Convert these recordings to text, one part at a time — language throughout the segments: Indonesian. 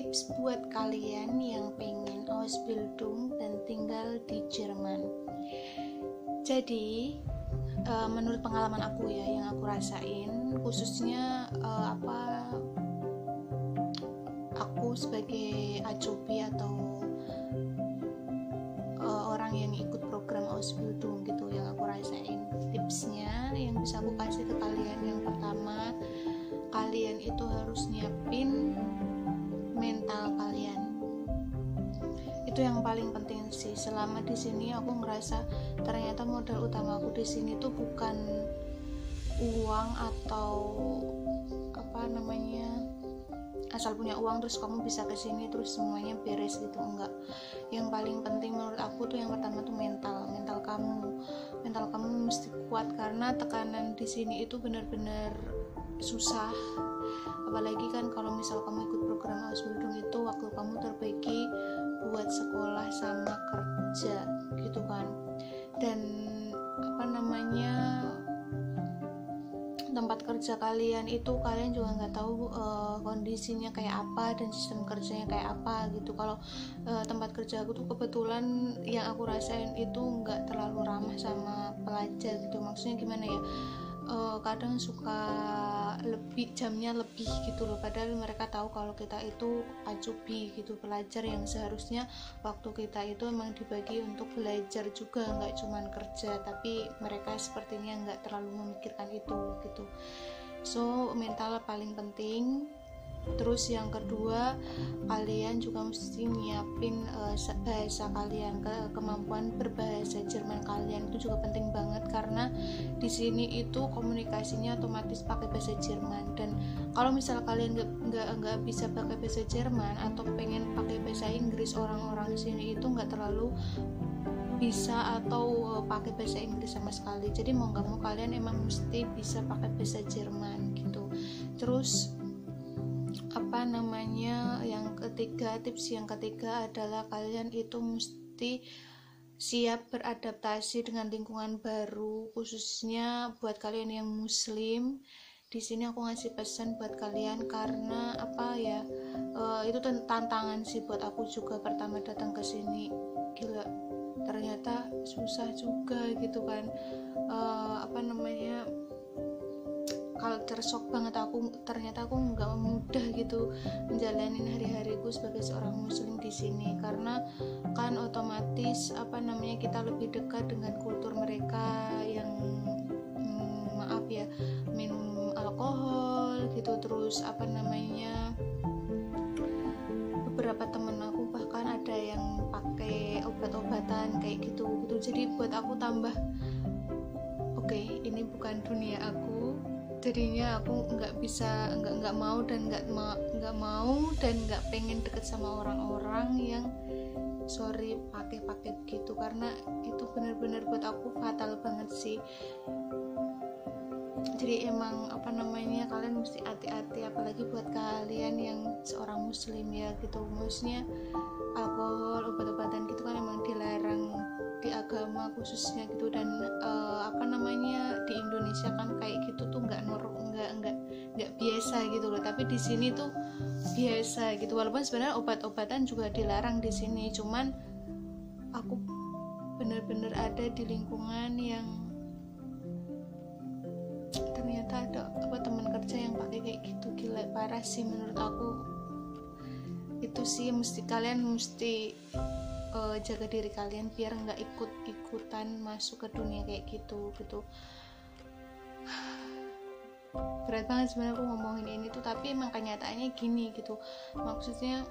tips buat kalian yang pengen Ausbildung dan tinggal di Jerman. Jadi menurut pengalaman aku ya, yang aku rasain, khususnya aku sebagai acubi atau orang yang ikut program Ausbildung gitu, yang aku rasain tipsnya yang bisa aku kasih ke kalian. Yang pertama, kalian itu harus nyiapin mental kalian. Itu yang paling penting sih. Selama di sini aku ngerasa ternyata modal utama aku di sini tuh bukan uang atau asal punya uang terus kamu bisa ke sini terus semuanya beres gitu, enggak. Yang paling penting menurut aku tuh yang pertama tuh mental kamu mesti kuat, karena tekanan di sini itu benar-benar susah. Apalagi kan kalau misal kamu ikut program Ausbildung itu waktu kamu terbagi buat sekolah sama kerja gitu kan, dan tempat kerja kalian itu kalian juga nggak tahu kondisinya kayak apa dan sistem kerjanya kayak apa gitu. Kalau tempat kerja aku tuh kebetulan yang aku rasain itu nggak terlalu ramah sama pelajar gitu. Maksudnya gimana ya, kadang suka jamnya lebih gitu loh, padahal mereka tahu kalau kita itu acubi gitu, pelajar yang seharusnya waktu kita itu emang dibagi untuk belajar juga, nggak cuman kerja. Tapi mereka sepertinya nggak terlalu memikirkan itu gitu. So mental paling penting. Terus yang kedua, kalian juga mesti nyiapin bahasa kalian, kemampuan berbahasa Jerman kalian itu juga penting banget, karena di sini itu komunikasinya otomatis pakai bahasa Jerman. Dan kalau misal kalian nggak bisa pakai bahasa Jerman atau pengen pakai bahasa Inggris, orang-orang sini itu nggak terlalu bisa atau pakai bahasa Inggris sama sekali. Jadi mau nggak mau kalian emang mesti bisa pakai bahasa Jerman gitu. Terus tips yang ketiga adalah kalian itu mesti siap beradaptasi dengan lingkungan baru, khususnya buat kalian yang muslim. Di sini aku ngasih pesan buat kalian, karena itu tantangan sih buat aku juga pertama datang ke sini. Gila, ternyata susah juga gitu kan. Culture shock banget aku. Ternyata aku nggak mudah gitu menjalanin hari-hariku sebagai seorang muslim di sini, karena kan otomatis kita lebih dekat dengan kultur mereka yang minum alkohol gitu. Terus beberapa temen aku bahkan ada yang pakai obat-obatan kayak gitu. Jadi buat aku tambah ini bukan dunia aku. Jadinya aku nggak mau dan nggak pengen deket sama orang-orang yang pakai begitu, karena itu benar-benar buat aku fatal banget sih. Jadi emang kalian mesti hati-hati, apalagi buat kalian yang seorang muslim ya gitu. Maksudnya alkohol, obat-obatan gitu kan emang dilarang di agama khususnya gitu. Dan di Indonesia kan kayak gitu tuh nggak biasa gitu loh, tapi di sini tuh biasa gitu. Walaupun sebenarnya obat-obatan juga dilarang di sini, cuman aku bener-bener ada di lingkungan yang ternyata ada teman kerja yang pakai kayak gitu. Gila, parah sih menurut aku. Itu sih kalian mesti jaga diri kalian biar nggak ikut-ikutan masuk ke dunia kayak gitu. Berat banget sebenarnya aku ngomongin ini tuh, tapi emang kenyataannya gini gitu. Maksudnya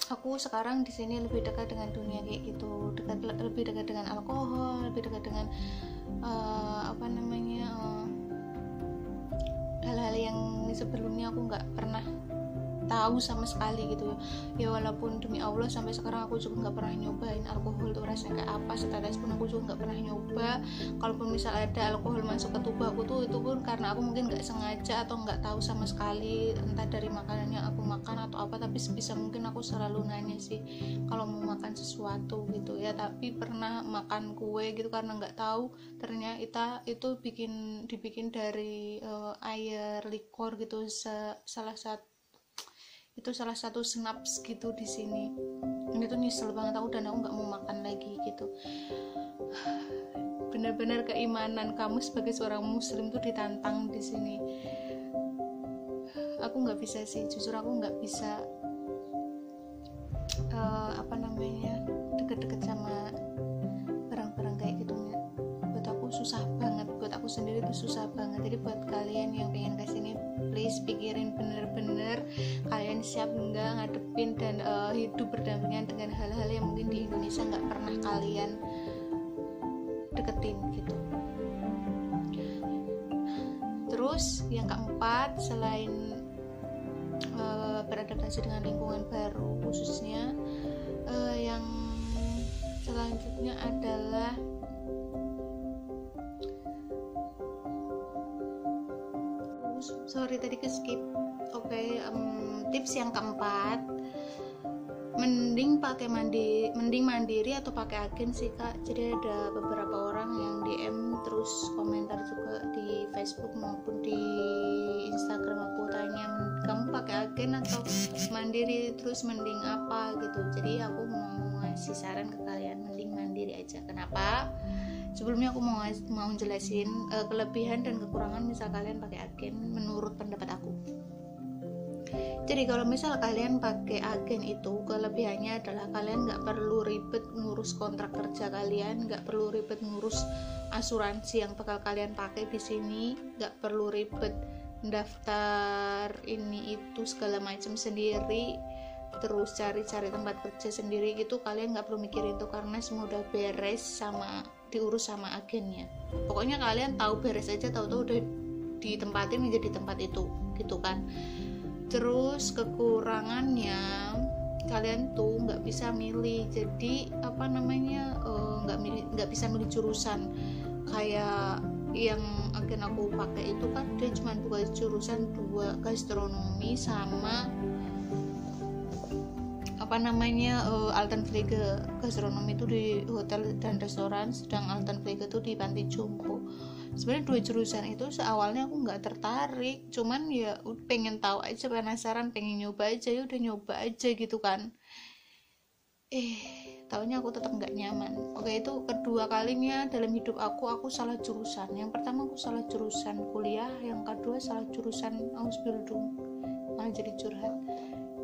aku sekarang di sini lebih dekat dengan dunia kayak gitu, lebih dekat dengan alkohol, lebih dekat dengan hal-hal yang sebelumnya aku nggak pernah tahu sama sekali gitu ya. Walaupun demi Allah sampai sekarang aku juga nggak pernah nyobain alkohol tuh rasanya kayak apa, setetes pun aku juga nggak pernah nyoba. Kalaupun misal ada alkohol masuk ke tubuh aku tuh, itu pun karena aku mungkin nggak sengaja atau nggak tahu sama sekali, entah dari makanan yang aku makan atau apa. Tapi sebisa mungkin aku selalu nanya sih kalau mau makan sesuatu gitu ya. Tapi pernah makan kue gitu karena nggak tahu, ternyata itu dibikin dari air likor gitu. Salah satu itu salah satu snaps gitu di sini. Ini tuh nyesel banget aku, dan aku nggak mau makan lagi gitu. Benar-benar keimanan kamu sebagai seorang muslim tuh ditantang di sini. Aku nggak bisa sih, jujur aku nggak bisa deket-deket sama barang-barang kayak gitu. Buat aku susah banget, buat aku sendiri tuh susah banget. Jadi buat kalian yang pengen kesini, please pikirin bener-bener kalian siap nggak ngadepin dan hidup berdampingan dengan hal-hal yang mungkin di Indonesia nggak pernah kalian deketin gitu. Terus yang keempat, selain beradaptasi dengan lingkungan baru, khususnya yang selanjutnya adalah tadi ke skip. Tips yang keempat, mending mandiri atau pakai agen sih Kak. Jadi ada beberapa orang yang DM terus komentar juga di Facebook maupun di Instagram, aku tanya, kamu pakai agen atau mandiri, terus mending apa gitu. Jadi aku mau ngasih saran ke kalian, mending mandiri aja. Kenapa? Sebelumnya aku mau jelasin kelebihan dan kekurangan misal kalian pakai agen menurut pendapat aku. Jadi kalau misal kalian pakai agen itu, kelebihannya adalah kalian nggak perlu ribet ngurus kontrak kerja kalian, nggak perlu ribet ngurus asuransi yang bakal kalian pakai di sini, nggak perlu ribet daftar ini itu segala macam sendiri, terus cari-cari tempat kerja sendiri gitu. Kalian nggak perlu mikirin itu karena semua udah beres sama diurus sama agennya. Pokoknya kalian tahu beres aja, tahu-tahu udah ditempatin menjadi tempat itu gitu kan. Terus kekurangannya, kalian tuh nggak bisa milih. Jadi nggak bisa milih jurusan. Kayak yang agen aku pakai itu kan dia cuma buka jurusan 2, gastronomi sama Altenpflege. Gastronomi itu di hotel dan restoran, sedang Altenpflege itu di panti jompo. Sebenarnya 2 jurusan itu seawalnya aku nggak tertarik, cuman ya pengen tahu aja, penasaran, pengen nyoba aja, ya udah nyoba aja gitu kan. Taunya aku tetap nggak nyaman. Itu kedua kalinya dalam hidup aku salah jurusan. Yang pertama aku salah jurusan kuliah, yang kedua salah jurusan Ausbildung. Malah jadi curhat.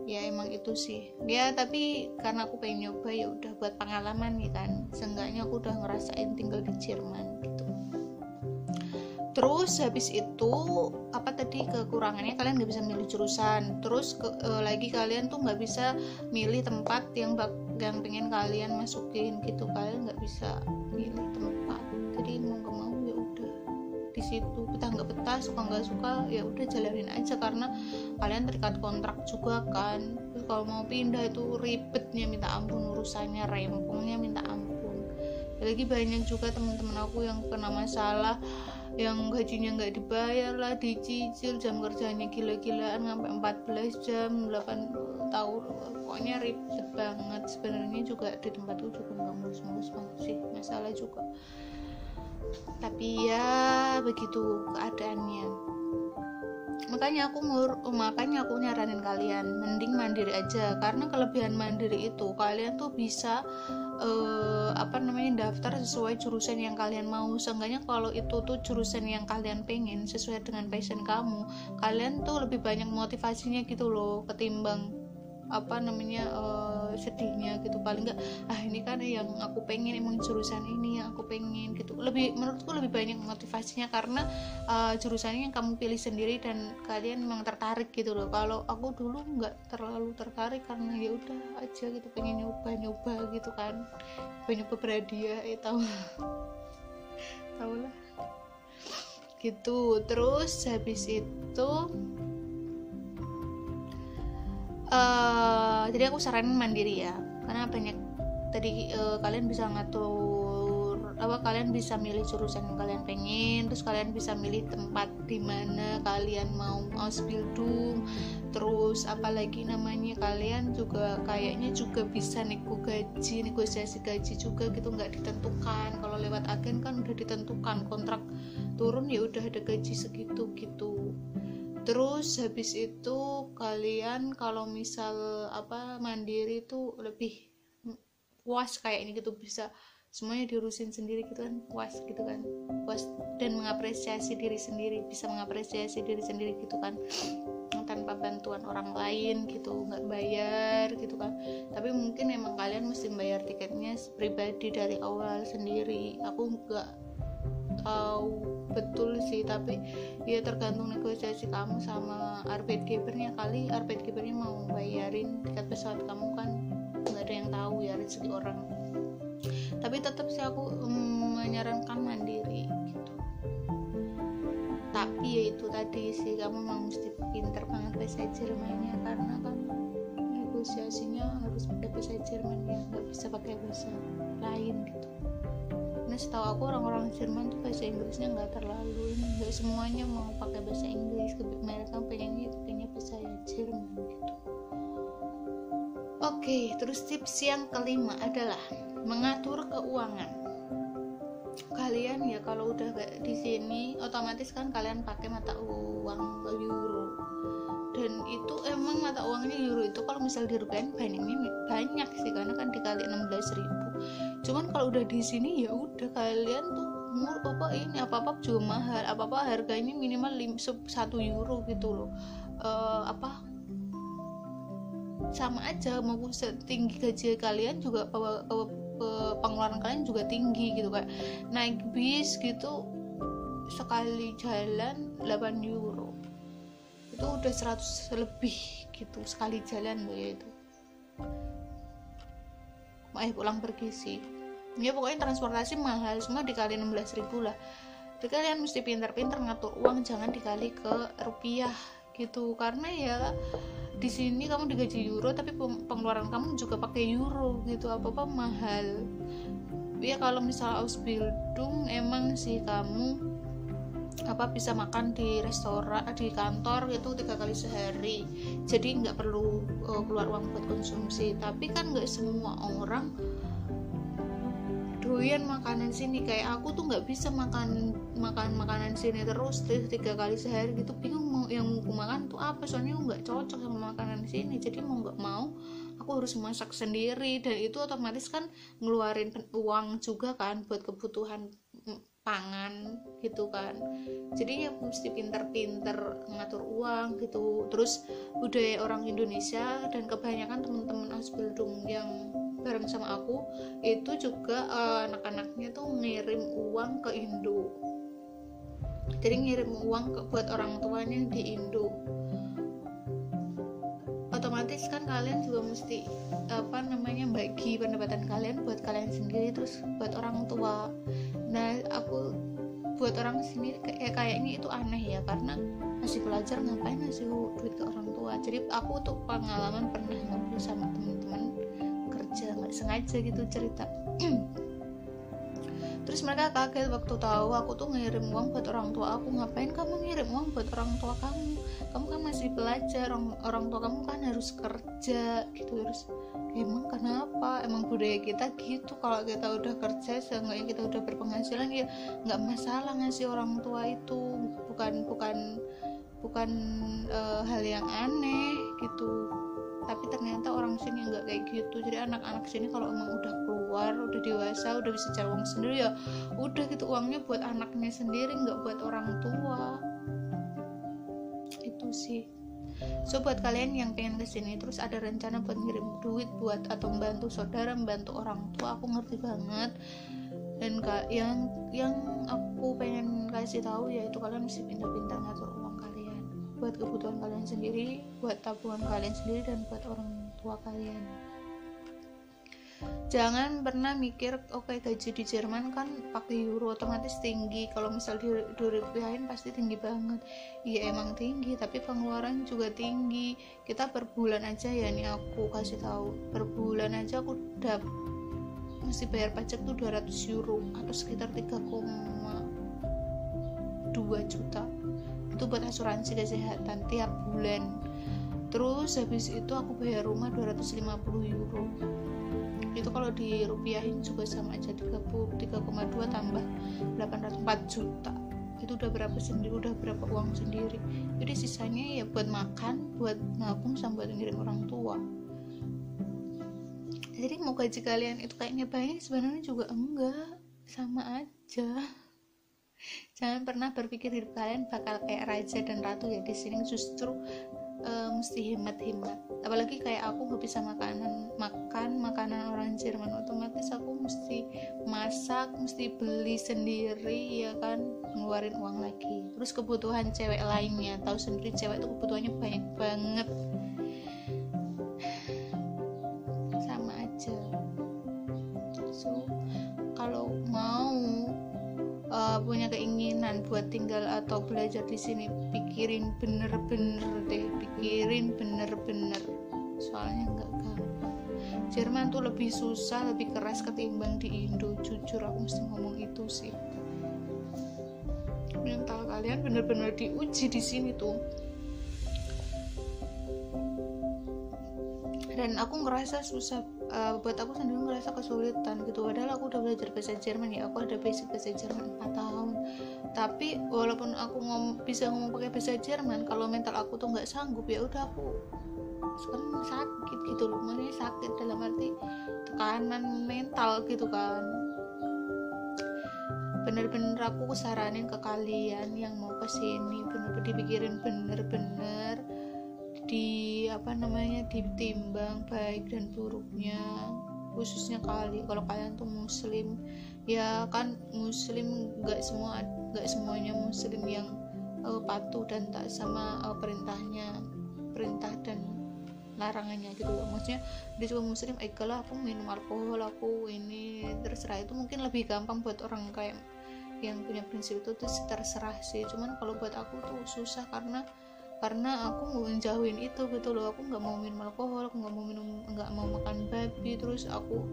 Ya emang itu sih. Ya tapi karena aku pengen nyoba, ya udah buat pengalaman ya kan. Seenggaknya aku udah ngerasain tinggal di Jerman gitu. Terus habis itu kekurangannya, kalian nggak bisa milih jurusan. Terus lagi kalian tuh nggak bisa milih tempat yang pengen kalian masukin gitu. Kalian nggak bisa milih tempat. Jadi mau nggak mau ya udah di situ, betah nggak betah, suka nggak suka, ya udah jalanin aja karena kalian terikat kontrak juga kan. Terus kalau mau pindah itu ribetnya minta ampun, urusannya rempongnya minta ampun. Lagi banyak juga teman-teman aku yang kena masalah, yang gajinya nggak dibayar lah, dicicil, jam kerjanya gila-gilaan sampai 14 jam, 8 tahun, pokoknya ribet banget. Sebenarnya juga di tempatku juga nggak mulus-mulus banget sih, masalah juga, tapi ya begitu keadaannya. Makanya aku nyaranin kalian mending mandiri aja, karena kelebihan mandiri itu kalian tuh bisa daftar sesuai jurusan yang kalian mau. Seenggaknya kalau itu tuh jurusan yang kalian pengen sesuai dengan passion kamu, kalian tuh lebih banyak motivasinya gitu loh, ketimbang sedihnya gitu. Paling nggak ini kan yang aku pengen, emang jurusan ini yang aku pengen gitu. Menurutku lebih banyak motivasinya karena jurusannya yang kamu pilih sendiri dan kalian memang tertarik gitu loh. Kalau aku dulu nggak terlalu tertarik karena ya udah aja gitu, pengen nyoba gitu kan, banyak berhadiah tahu lah gitu. Terus habis itu jadi aku saranin mandiri ya, karena banyak tadi kalian bisa ngatur kalian bisa milih jurusan yang kalian pengen, terus kalian bisa milih tempat di mana kalian mau Ausbildung, terus kalian juga kayaknya juga bisa negosiasi gaji juga gitu, nggak ditentukan. Kalau lewat agen kan udah ditentukan, kontrak turun ya udah ada gaji segitu gitu. Terus habis itu kalian kalau misal mandiri tuh lebih puas kayak ini gitu, bisa semuanya diurusin sendiri gitu kan, puas gitu kan, puas dan mengapresiasi diri sendiri, bisa mengapresiasi diri sendiri gitu kan, tanpa bantuan orang lain gitu, nggak bayar gitu kan. Tapi mungkin emang kalian mesti bayar tiketnya pribadi dari awal sendiri, aku nggak tahu betul sih, tapi ya tergantung negosiasi kamu sama arbeit givernya, kali arbeit givernya mau bayarin tiket pesawat kamu kan, nggak ada yang tahu ya rezeki orang. Tapi tetap sih aku menyarankan mandiri gitu. Tapi ya itu tadi sih, kamu memang mesti pinter banget bahasa Jermannya, karena kan negosiasinya harus pakai bahasa Jerman ya, nggak bisa pakai bahasa lain gitu. Nah setahu aku orang-orang Jerman tuh bahasa Inggrisnya nggak terlalu ini, nggak semuanya mau pakai bahasa Inggris, mereka pengennya bahasa Jerman gitu. Oke, terus tips yang kelima adalah mengatur keuangan. Kalian ya kalau udah di sini otomatis kan kalian pakai mata uang euro, dan itu emang mata uangnya euro itu kalau misal dirupiahin banyak sih, karena kan dikali 16.000. Cuman kalau udah di sini ya udah, kalian tuh apa-apa juga mahal, apa-apa harganya minimal 1 euro gitu loh. Sama aja, mau setinggi gaji kalian juga pengeluaran kalian juga tinggi gitu, kayak naik bis gitu sekali jalan 8 euro itu udah 100 lebih gitu sekali jalan loh ya itu. Pulang pergi sih ya, pokoknya transportasi mahal semua dikali 16.000 lah. Jadi kalian mesti pintar-pintar ngatur uang, jangan dikali ke rupiah gitu, karena ya di sini kamu digaji euro tapi pengeluaran kamu juga pakai euro gitu, apa-apa mahal ya. Kalau misal Ausbildung emang sih kamu bisa makan di restoran, di kantor gitu 3 kali sehari, jadi nggak perlu keluar uang buat konsumsi. Tapi kan nggak semua orang doyan makanan sini, kayak aku tuh nggak bisa makan makanan sini terus 3 kali sehari gitu, bingung mau yang aku makan tuh apa, soalnya aku nggak cocok sama makanan sini. Jadi mau nggak mau aku harus masak sendiri, dan itu otomatis kan ngeluarin uang juga kan buat kebutuhan pangan gitu kan. Jadi ya mesti pinter-pinter ngatur uang gitu. Terus budaya orang Indonesia dan kebanyakan teman-teman Ausbildung yang bareng sama aku itu juga anak-anaknya tuh ngirim uang ke Indo, jadi ngirim uang buat orang tuanya di Indo. Otomatis kan kalian juga mesti bagi pendapatan kalian buat kalian sendiri terus buat orang tua. Nah aku buat orang sini kayaknya itu aneh ya, karena masih belajar ngapain ngasih duit ke orang tua. Jadi aku tuh pengalaman pernah ngobrol sama teman-teman kerja, nggak sengaja gitu cerita terus mereka kaget waktu tahu aku tuh ngirim uang buat orang tua aku. Ngapain kamu ngirim uang buat orang tua kamu kan masih belajar, orang tua kamu kan harus kerja gitu. Terus emang kenapa, emang budaya kita gitu, kalau kita udah kerja seenggaknya kita udah berpenghasilan ya nggak masalah ngasih orang tua itu, bukan hal yang aneh gitu. Tapi ternyata orang sini nggak kayak gitu. Jadi anak-anak sini kalau emang udah keluar, udah dewasa, udah bisa cari uang sendiri ya udah gitu, uangnya buat anaknya sendiri, nggak buat orang tua. Itu sih. So buat kalian yang pengen kesini terus ada rencana buat ngirim duit buat atau membantu saudara, membantu orang tua, aku ngerti banget. Dan yang aku pengen kasih tahu yaitu kalian mesti pintar-pintar ngatur uang kalian buat kebutuhan kalian sendiri, buat tabungan kalian sendiri, dan buat orang tua kalian. Jangan pernah mikir gaji di Jerman kan pakai euro otomatis tinggi, kalau misal dirupiahin pasti tinggi banget. Iya emang tinggi, tapi pengeluaran juga tinggi. Kita per bulan aja ya, nih aku kasih tahu, per bulan aja aku mesti bayar pajak tuh 200 euro atau sekitar 3,2 juta. Itu buat asuransi kesehatan tiap bulan. Terus habis itu aku bayar rumah 250 euro. Itu kalau dirupiahin juga sama aja 3,2 tambah 804 juta. itu udah berapa uang sendiri, jadi sisanya ya buat makan, buat nabung, sama buat ngirim orang tua. Jadi mau gaji kalian itu kayaknya banyak, sebenarnya juga enggak, sama aja. Jangan pernah berpikir hidup kalian bakal kayak raja dan ratu ya di sini, justru mesti hemat. Apalagi kayak aku nggak bisa makan makanan orang Jerman, otomatis aku mesti masak, mesti beli sendiri ya kan, ngeluarin uang lagi. Terus kebutuhan cewek lainnya, tahu sendiri cewek itu kebutuhannya banyak banget, sama aja. So kalau mau punya keinginan buat tinggal atau belajar di sini, pikirin bener-bener, soalnya nggak gampang. Jerman tuh lebih susah, lebih keras ketimbang di Indo, jujur aku mesti ngomong itu sih. Mental kalian bener-bener diuji di sini tuh. Dan aku ngerasa susah, buat aku sendiri ngerasa kesulitan gitu, padahal aku udah belajar bahasa Jerman ya, aku ada basic bahasa Jerman 4 tahun, tapi walaupun aku bisa ngomong pakai bahasa Jerman, kalau mental aku tuh nggak sanggup, ya udah aku sekarang sakit gitu loh, maksudnya sakit dalam arti tekanan mental gitu kan. Bener-bener aku saranin ke kalian yang mau kesini, bener-bener dipikirin bener-bener, ditimbang baik dan buruknya, khususnya kalau kalian tuh muslim ya kan. Muslim nggak semuanya muslim yang patuh dan tak sama perintah dan larangannya gitu loh. Maksudnya dia cuma muslim, kalau aku minum alkohol, aku ini terserah, itu mungkin lebih gampang buat orang kayak yang punya prinsip itu tuh terserah sih. Cuman kalau buat aku tuh susah karena aku mau menjauhin itu gitu loh. Aku nggak mau minum alkohol, aku nggak mau makan babi, terus aku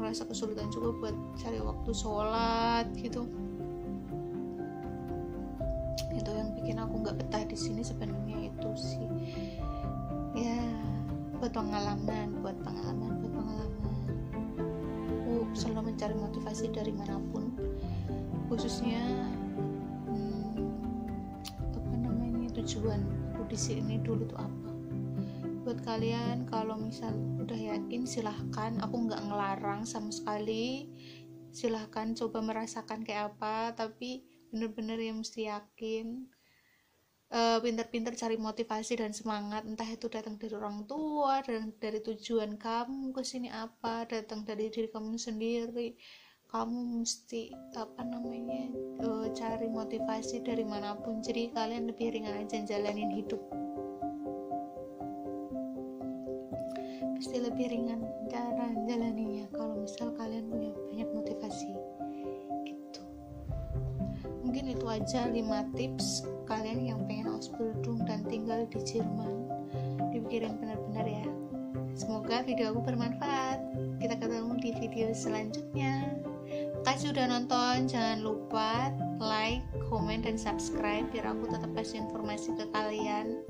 ngerasa kesulitan juga buat cari waktu sholat gitu. Itu yang bikin aku nggak betah di sini sebenarnya, itu sih ya. Buat pengalaman aku selalu mencari motivasi dari manapun, khususnya tujuan aku di sini dulu tuh apa. Buat kalian kalau misal udah yakin, silahkan, aku nggak ngelarang sama sekali, silahkan coba merasakan kayak apa, tapi bener-bener yang mesti yakin, pinter-pinter cari motivasi dan semangat, entah itu datang dari orang tua, dari tujuan kamu kesini apa, datang dari diri kamu sendiri. Kamu mesti cari motivasi dari manapun, jadi kalian lebih ringan aja jalanin hidup, pasti lebih ringan cara jalaninya kalau misal kalian punya banyak motivasi gitu. Mungkin itu aja 5 tips kalian yang pengen Ausbildung dan tinggal di Jerman, dipikirin benar-benar ya. Semoga video aku bermanfaat. Kita ketemu di video selanjutnya. Makasih udah nonton, jangan lupa like, comment, dan subscribe biar aku tetap kasih informasi ke kalian.